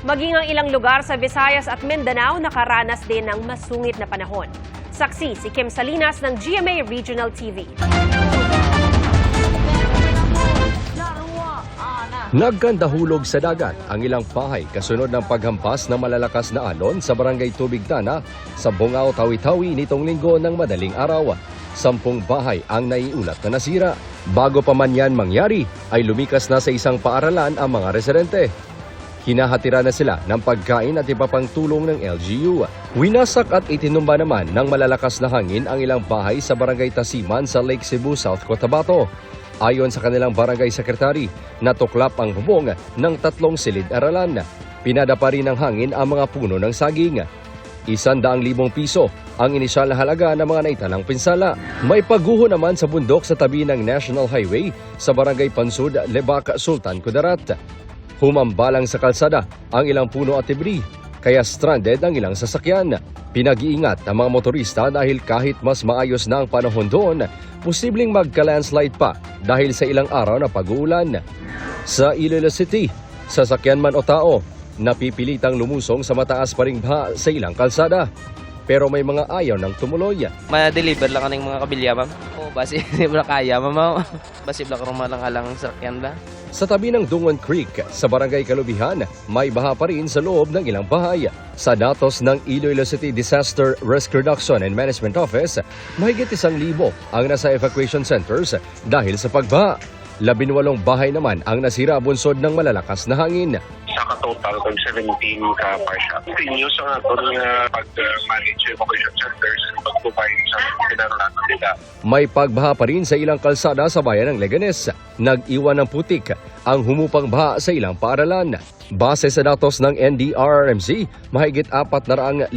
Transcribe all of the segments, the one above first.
Maging ang ilang lugar sa Visayas at Mindanao nakaranas din ng masungit na panahon. Saksi si Kim Salinas ng GMA Regional TV. Nagkandahulog sa dagat ang ilang bahay kasunod ng paghampas ng malalakas na alon sa barangay Tubig Tana sa Bungao, Tawi-Tawi nitong linggo ng madaling araw. 10 bahay ang naiulat na nasira. Bago pa man yan mangyari, ay lumikas na sa isang paaralan ang mga residente. Hinahatira na sila ng pagkain at iba pang tulong ng LGU. Winasak at itinumba naman ng malalakas na hangin ang ilang bahay sa barangay Tasiman sa Lake Cebu, South Cotabato. Ayon sa kanilang barangay secretary, natuklap ang bubong ng 3 silid-aralan. Pinadapa rin ng hangin ang mga puno ng saging. 100,000 piso ang inisyal na halaga ng mga naitalang pinsala. May pagguho naman sa bundok sa tabi ng National Highway sa barangay Pansud, Lebac, Sultan Kudarat. Humambalang sa kalsada ang ilang puno at debris, kaya stranded ang ilang sasakyan. Pinag-iingat ang mga motorista dahil kahit mas maayos na ang panahon doon, posibleng magka-landslide pa dahil sa ilang araw na pag-uulan. Sa Iloilo City, sasakyan man o tao, napipilitang lumusong sa mataas pa ring baha sa ilang kalsada. Pero may mga ayaw ng tumuloy. Ma-deliver lang ka ng mga kabilya, ma'am. O, basi, di ba kaya, ma'am? Basi, bla karumalang-alang sakyan ba? Sa tabi ng Dungon Creek, sa Barangay Kalubihan, may baha pa rin sa loob ng ilang bahay. Sa datos ng Iloilo City Disaster Risk Reduction and Management Office, mahigit 1,000 ang nasa evacuation centers dahil sa pagbaha. 18 bahay naman ang nasira bunsod ng malalakas na hangin. Sa katotal, 17 ka parsya. Continuous ang aton nga pag-manage evacuation centers, pag-provide sa pinaranasan nila. May pagbaha pa rin sa ilang kalsada sa bayan ng Leganes. Nag-iwan ng putik ang humupang baha sa ilang paaralan. Base sa datos ng NDRRMC, mahigit 400,000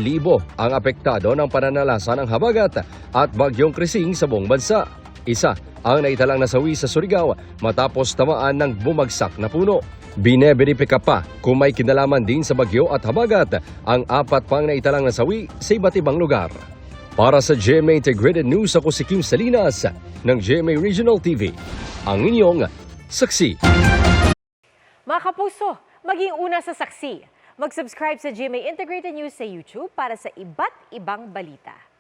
ang apektado ng pananalasa ng habagat at bagyong Krising sa buong bansa. Isa ang naitalang nasawi sa Surigao matapos tamaan ng bumagsak na puno. Bineberipika pa kung may kinalaman din sa bagyo at habagat ang 4 pang naitalang nasawi sa iba't ibang lugar. Para sa GMA Integrated News, ako si Kim Salinas ng GMA Regional TV, ang inyong saksi. Mga kapuso, maging una sa saksi. Mag-subscribe sa GMA Integrated News sa YouTube para sa iba't ibang balita.